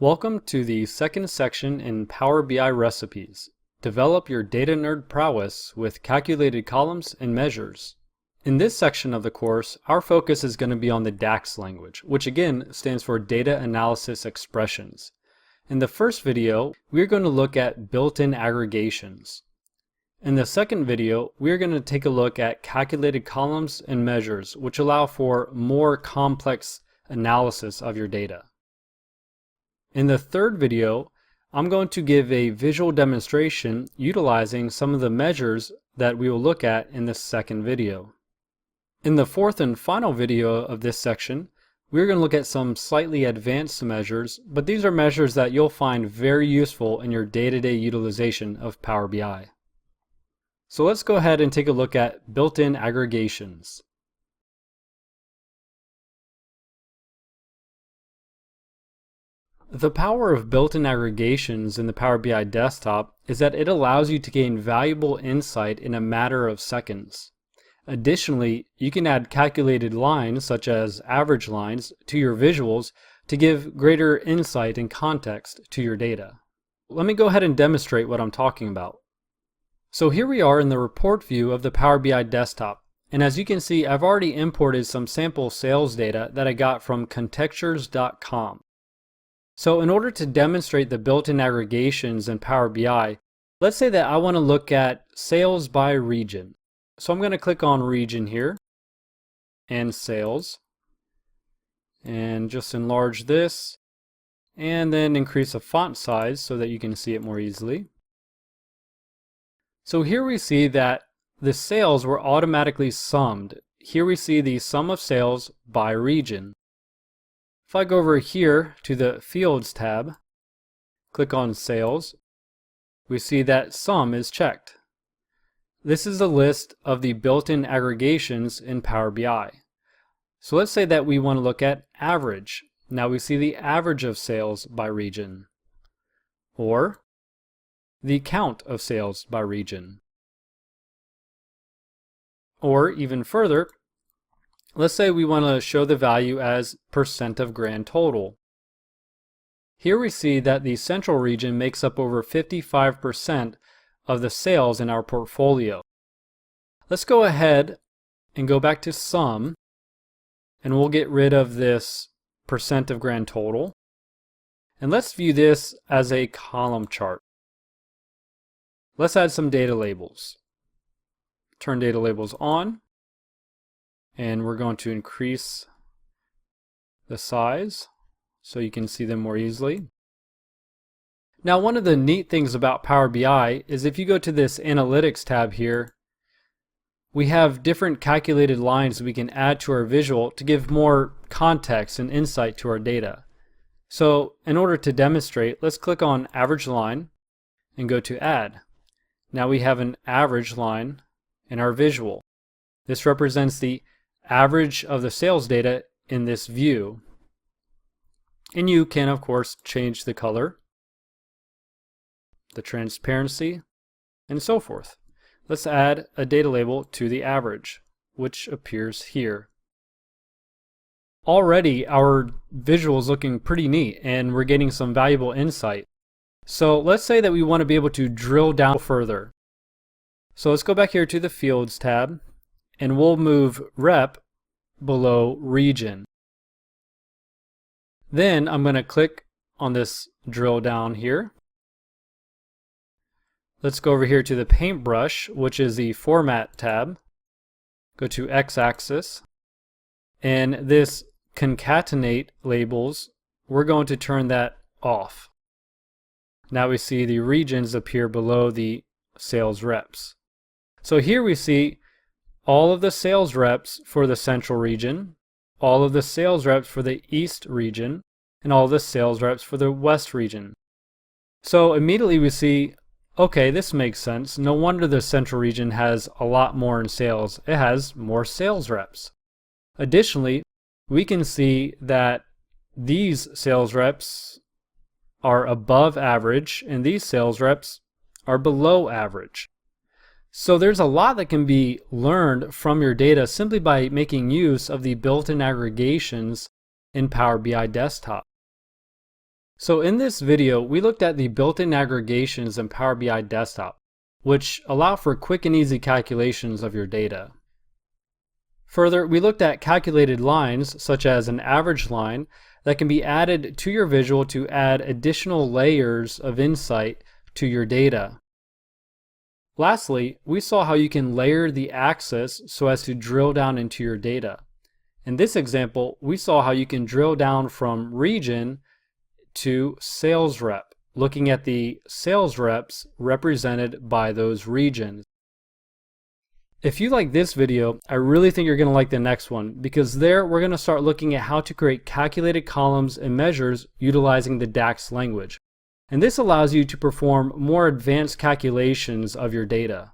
Welcome to the second section in Power BI recipes. Develop your data nerd prowess with calculated columns and measures. In this section of the course, our focus is going to be on the DAX language, which again stands for Data Analysis Expressions. In the first video, we're going to look at built-in aggregations. In the second video, we're going to take a look at calculated columns and measures, which allow for more complex analysis of your data. In the third video, I'm going to give a visual demonstration utilizing some of the measures that we will look at in this second video. In the fourth and final video of this section, we're going to look at some slightly advanced measures, but these are measures that you'll find very useful in your day-to-day utilization of Power BI. So let's go ahead and take a look at built-in aggregations. The power of built-in aggregations in the Power BI desktop is that it allows you to gain valuable insight in a matter of seconds. Additionally, you can add calculated lines such as average lines to your visuals to give greater insight and context to your data. Let me go ahead and demonstrate what I'm talking about. So here we are in the report view of the Power BI desktop, and as you can see, I've already imported some sample sales data that I got from contextures.com. So in order to demonstrate the built-in aggregations in Power BI, let's say that I want to look at sales by region. So I'm going to click on region here and sales and just enlarge this and then increase the font size so that you can see it more easily. So here we see that the sales were automatically summed. Here we see the sum of sales by region. If I go over here to the Fields tab, click on Sales, we see that Sum is checked. This is a list of the built-in aggregations in Power BI. So let's say that we want to look at average. Now we see the average of sales by region, or the count of sales by region. Or even further, let's say we want to show the value as percent of grand total. Here we see that the central region makes up over 55% of the sales in our portfolio. Let's go ahead and go back to sum, and we'll get rid of this percent of grand total. And let's view this as a column chart. Let's add some data labels. Turn data labels on. And we're going to increase the size so you can see them more easily. Now, one of the neat things about Power BI is if you go to this Analytics tab here, we have different calculated lines we can add to our visual to give more context and insight to our data. So in order to demonstrate, let's click on Average Line and go to Add. Now we have an average line in our visual. This represents the average of the sales data in this view. And you can, of course, change the color, the transparency, and so forth. Let's add a data label to the average, which appears here. Already our visual is looking pretty neat and we're getting some valuable insight. So let's say that we want to be able to drill down further. So let's go back here to the Fields tab, and we'll move Rep below Region. Then I'm going to click on this drill down here. Let's go over here to the Paintbrush, which is the Format tab. Go to X-axis, and this Concatenate labels, we're going to turn that off. Now we see the regions appear below the sales reps. So here we see all of the sales reps for the central region, all of the sales reps for the east region, and all of the sales reps for the west region. So immediately we see, okay, this makes sense. No wonder the central region has a lot more in sales. It has more sales reps. Additionally, we can see that these sales reps are above average and these sales reps are below average. So there's a lot that can be learned from your data simply by making use of the built-in aggregations in Power BI Desktop. So in this video, we looked at the built-in aggregations in Power BI Desktop, which allow for quick and easy calculations of your data. Further, we looked at calculated lines, such as an average line, that can be added to your visual to add additional layers of insight to your data. Lastly, we saw how you can layer the axis so as to drill down into your data. In this example, we saw how you can drill down from region to sales rep, looking at the sales reps represented by those regions. If you like this video, I really think you're going to like the next one, because there we're going to start looking at how to create calculated columns and measures utilizing the DAX language. And this allows you to perform more advanced calculations of your data.